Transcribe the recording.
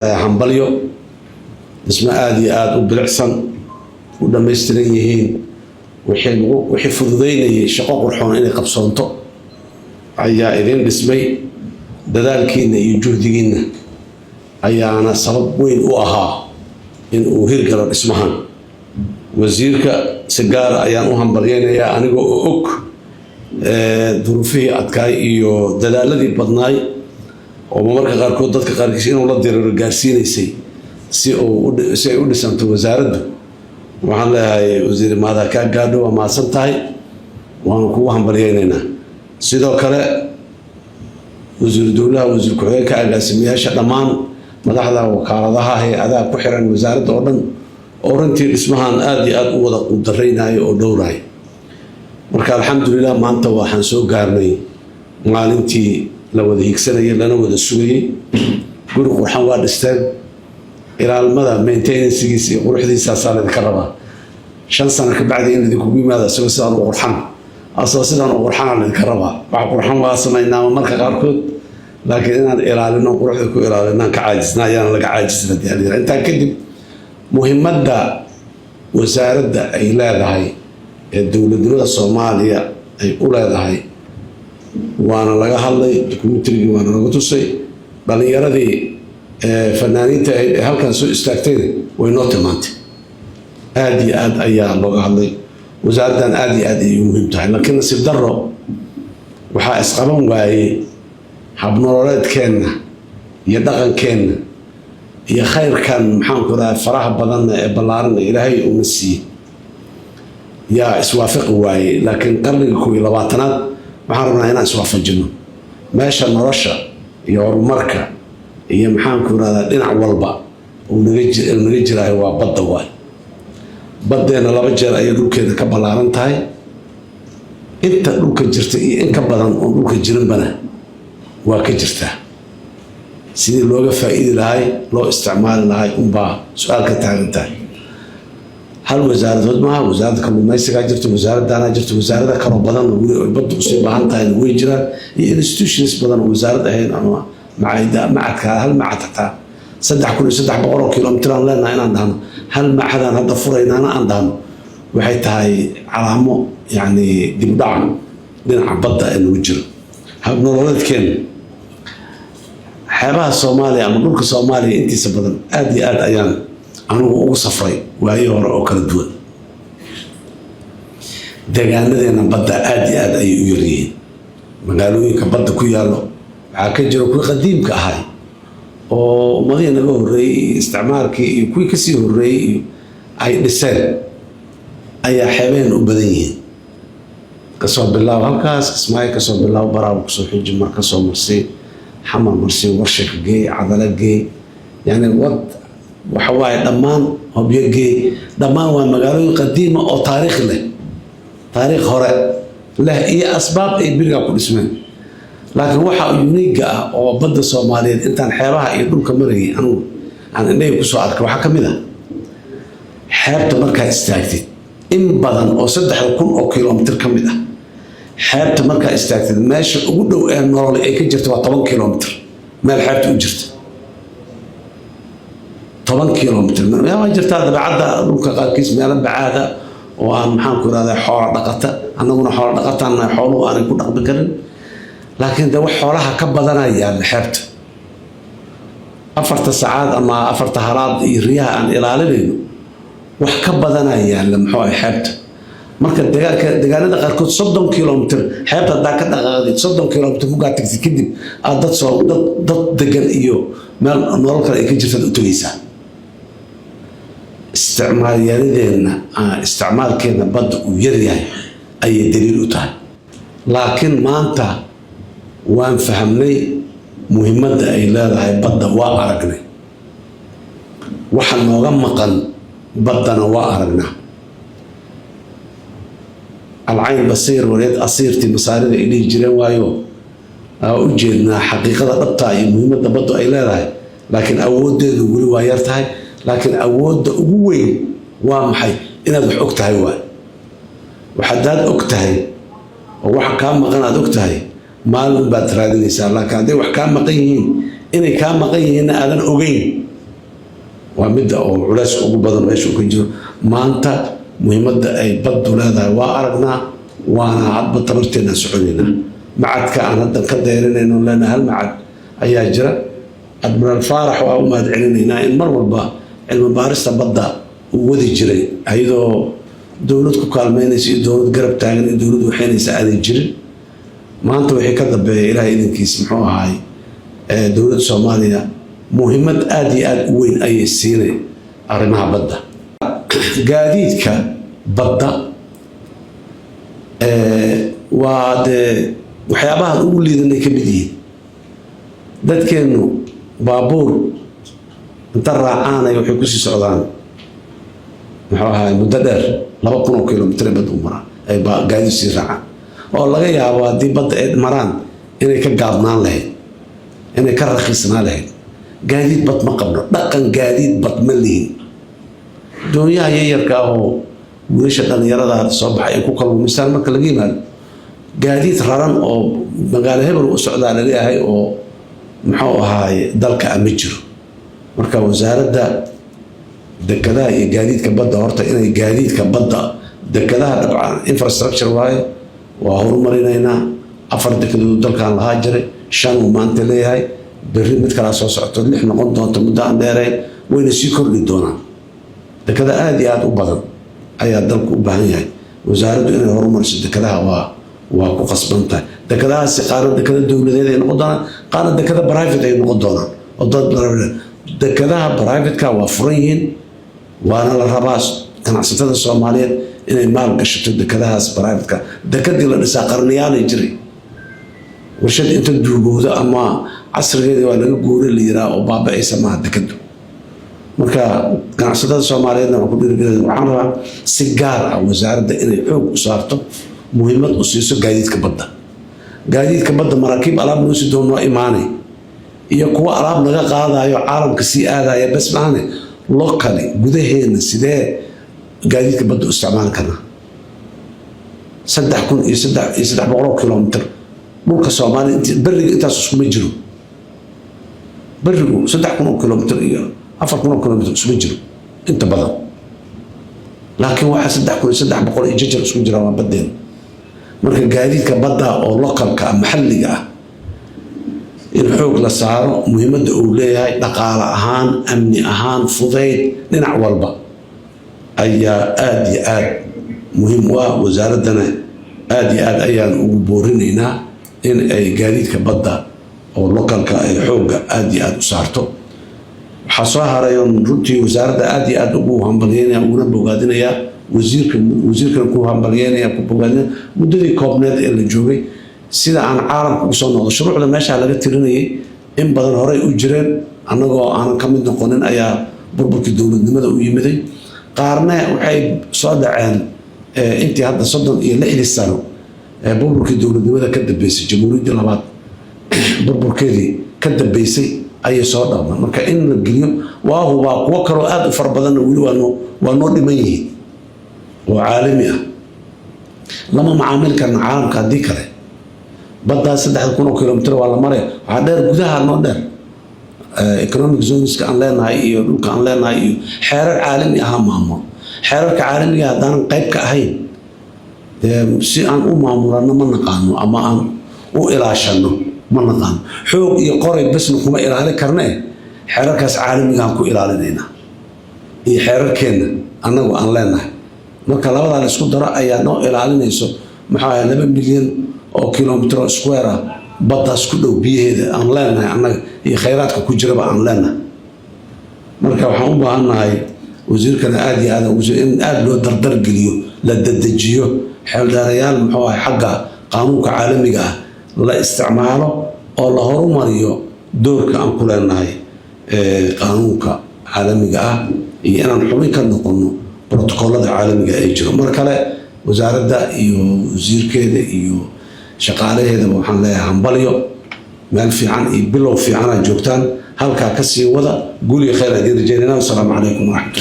hambalyo dhismo aad iyo aad u bilicsan u dhammaystiran yihiin wixii fududeynayay shaqo qurxoon inay qabsoonto ayaa idin dhismay dadaalkiina iyo juhdigiina ayaana sabab weyn u ahaa in uu hirgalo dhismahan wasiirka si gaar ayaan u hambalyeynayaa anigoo og duruufihii adkaay iyo dadaaladii badnaay oo marka qaarkood dadka qaarkiis inuu la diriro gaarsiinaysay si ay u dhisanto wasaaraddu waxaan leeyahay wasiir maada ka gaadho waa mahadsan tahay waan kugu hambalyeynaynaa sidoo kale wasiir dowlaha wasiir ku-xigeenka agaasimayaasha dhammaan madaxda wakaaladaha hay-adaha ku xiran wasaaradda oo dhan oo runtii dhismahan aad iyo aad u wada qudaraynayo oo dhowrayo marka alxamdulilah maanta waxaan soo gaarnay maalintii la wada higsanayay lana wada sugayay guri qurxan waa dhisteen ilaalmada maintenancegiisa iyo quruxdiisaasaa laydinka rabaa 5 sano ka bacdi in idinkugu yimaado isagoo sidaan u qurxan asoo sidaan u qurxana laydinka rabaa wax qurxan waa samaynaa marka qaarkood laakiin inaan ilaalino quruxda ku ilaalinaan ka caajisna ayaana laga caajisna diyaariyay intaa kadib muhiimadda wasaaradda ay leedahay ee dowladnimada Soomaaliya ay u leedahay waana laga hadlay documentary waana laga tusay dhalinyaradii fanaaniinta ay halkan soo istaagtay way noo tilmaantay aad iyo aad ayaa looga hadlay wasaaraddan aad iyo aad ay muhiim tahay laakiin nasiib darro waxaa isqaban waayey habnololeedkeenna iyo dhaqankeenna iyo khayrkan maxaan ku rahay faraha badan ee ballaaran ilaahay uu siiyey yaa iswaafaqi waayey laakiin qarniga 12aad waxaan rabnaa inaan iswaafajino meesha nolosha iyo horumarka iyo maxaan ku radaa dhinac walba uu naga jiraayo waa badda waay baddeena 2 jeer ayay dhulkeeda ka ballaaran tahay inta dhulka jirta iyo in ka badan oo dhulka jirinbana waa ka jirtaa sidii looga faa'iidi lahay loo isticmaali lahay unbaa su-aal ka taagan tahay hal wasaaradood maaha wasaaradda kalluumaysigaa jirto wasaaraddaana jirto wasaarada kaloo badan oo badda usii baahan tahay way jiraan iyo institutions badan oo wasaarad ahayn ama macadka hal macad xataa 3,300 kilomitir aan leenahay inaan dhahno hal macadaan hadda furaynaana aan dhahno waxay tahay calaamo yani dib dhac dhinaca badda ee nagu jiro habnololeedkeena xeebaha Soomaaliya ama dhulka Soomaaliya intiisa badan aad iyo aad ayaan anugu ugu safray waayo hore oo kala duwan deegaanadeena badda aad iyo aad ay u yaryihiin magaalooyinka badda ku yaalo waxaa ka jiro kuwa qadiimka ahay oo umadii naga horreeyay isticmaalkii iyo kuwii kasii horreeyay ay dhiseen ayaa xeebeen u badan yihiin kasoo bilaabo halkaas Kismaayo kasoo bilaabo Baraawo kasoo xiji mar kasoo marsay xamar marsay Warshaqa geey Cadala geey yani waxa waaye dhammaan hobyagee dhammaan waa magaalooyin qadiima oo taariikh leh taariikh hore leh iyo asbaab ay biriga ku dhismeen laakiin waxa unique ah oo badda Soomaaliyeed intaan xeebaha iyo dhulka marayay aan indhahay ku soo arkay waxa kamid ah xeebta markaa istaagtid in badan oo 3,000 kilomitir kamid ah xeebta markaa istaagtid meesha ugu dhow ee nolol ay ka jirto waa 10 kilomitir meel xeebta u jirta 10 kilomitir ma jirta dabeecadda dhulka qaarkiis meel bacaada oo aan maxaan ku raadaya xoolo dhaqata annaguna xoolo dhaqataana xooluhu aanay ku dhaqmi karin laakiin de wax xoolaha ka badanaya xeebta 4 saacaad ama 4 halaad iyo riyaha aan ilaalinayno wax ka badanaya maxaa ay xeebta marka deegaanada qaarkood 30 kilomitir xeebta daa ka dhaqaaqday 30 kilomitir ku gaartay kadib aad dad degan iyo meel nolol kale ay ka jirto u tagaysaa isticmaalkeena badda uu yaryahay ayay daliil u tahay laakiin maanta waan fahamnay muhiimadda ay leedahay badda waa aragnay waxa nooga maqan baddana waa aragnaa alcayn basiir waleed asiirtii masaarida ay dhihi jireen waayo u jeednaa xaqiiqada dhabta iyo muhiimadda baddu ay leedahay laakiin awooddeedu weli waa yar tahay laakiin awoodda ugu weyn waa maxay inaad wax og tahay waay waxaad og tahay oo waxa kaa maqan aad og tahay maalin baad raadinaysaa laakiin hadday wax kaa maqan yihiin inay kaa maqan yihiinna aadan ogeyn ومدة أو علاش أو بدن إيش وكجرو ما أنت مهمة أي بدو هذا وأرجنا وأنا عبد تمرتنا سعودينا معد كأن هذا كديرين إنه لنا هالمعد أي أجرا أدمر الفارح وأو ما دعينا إن مر والبا المبارس تبدأ وذي جري هيدو دولتكم كالمين يصير دولة قرب تاعنا دولة وحين يسأل الجري ما أنتوا وحي كذب إلى إذن يسمحوها هاي دولة الصومالية مهمة آدي وين أي السيرة أرمها بدأ قاديدك بدأ وحيابها الأولى اللي كبدين ده كأنه بابور انترى أنا يوحي كوسي سعودان محوها مددر 2 كيلومتر بدو مرة أي قاعد يصير رعا والله يا وادي بدأ مران إني كقابنا له إني كرخيصنا له قاعدين بط ما قبله دقن قاعدين بط ملين دنيا يركاو وليش أنا يرى هذا الصبح يكون كلام مثال ما كلامي قاعدين ررن أو مقاله هبل وسعود على ليه هاي أو محوها هاي ذلك أمجر مركب وزارة ده دكذا قاعدين كبدا هرتا إني قاعدين كبدا دكذا طبعا infrastructure واي وهو مرينا أفرد كده ذلك عن الهاجر شان وما أنت ليه هاي بريمة كلا صوت اللي إحنا قلنا أنت مدة دارين وين سيكون للدونا دكذا آدي آد وبدن أي ذلك وبهني وزارة إنه هو مرسل دكذا وقصبنته دكذا سقارن دكذا الدولة ذي نقدنا قارن دكذا برايفت ذي نقدنا وضد دكذا برايفت كوافرين وأنا الرباس كان عصتها الصومالية إن المال قشت دكذا برايفت كا دكذا اللي نساقرنيان يجري ورشد أنت تقول أما عصر غيري ولا نقول اللي يرى وبابا عيسى ما دكذا مركا كان عصتها الصومالية نقول وحنا سجار أو وزارة إن حب صارته مهمة أسيسه قاعدين كبدا مراكب ألعاب نوسي دون إيماني يقوى ألعاب نجا قاعدة يو عالم كسي آلا يا بس معنى لوكالي جودهين سيده قاعدين كبدا استعمال كنا يصدق 100 كيلومتر ملك الصومالي بري أنت سوسكم يجرو بري 100 كيلومتر 4 كيلومتر سوسكم يجرو أنت بدأ لكن واحد 100 بقول يجرو سوسكم يجرو ما بدين marka gaadiidka badda oo localka maxalliga ah in xoog la saaro muhiimadda uu leeyahay dhaqaale ahaan amni ahaan fudayd dhinac walba ayaa aad iyo aad muhiim u ah wasaaradana aad iyo aad ayaan ugu boorinaynaa in ay gaadiidka badda oo localka ay xooga aad iyo aad u saarto waxaa soo harayoon runtii wasaaradda aad iyo aad ugu hambalyeynaya uguna bogaadinayaa wasiirkan ku hambalyeynaya ku bogaadinaya muddadii koobneed ee la joogay sida aan caalamka ugu soo noqdo shuruucda meesha laga tirinayay in badan horey u jireen annagoo aanan ka mid noqonin ayaa burburkii dowladnimada u yimiday qaarna waxay soo dhaceen intii hadda 36 sano burburkii dowladnimada ka dambeysay jamhuuriyaddii labaad burburkeedii ka dambeysay ayay soo dhawmaan marka in la geliyo waa kuwo kaloo aad u fara badan weli waa noo dhiman yihiin وعالمي لما معامل كان عالم كدي كله بدأ 3 كيلومتر ولا مرة عدير جودها نودر economic zones كان لنا هاي كان لنا هاي حرر عالمي أهم حرر عالمي هذا قيب كأهين سي أن أمامنا ما نقانو أما أن وإلاشنو ما نقانو حوق يقرب بس نقوم إلى هذا كرنه حرر كاس عالمي كان كو إلى لدينا حرر كنا أنا وأن لنا marka labada isku daro ayaa noo ilaalinayso maxaa 2 milyan oo kilomitir square ah badda isku dhow biyaheeda aan leenahay annaga iyo khayraadka ku jiraba aan leenahay marka waxaan u baahanahay wasiirkana aad iyo aad in aad loo dardar geliyo la dedejiyo xeeldheerayaal muxuu ahay xagga qaanuunka caalamiga ah la isticmaalo oo la horumariyo doorka aan ku leenahay qaanuunka caalamiga ah iyo inaan xubin ka noqono بروتوكولات عالمية أيجرو مركلة وزارة iyo wasiirkeeda iyo shaqaalaheeda waxaan leeyahay hambalyo meel fiican iyo bilow fiican joogtaan halka ka sii wada guli khayr hadii rajaynaa. Assalamu alaykum wa rahmatullahi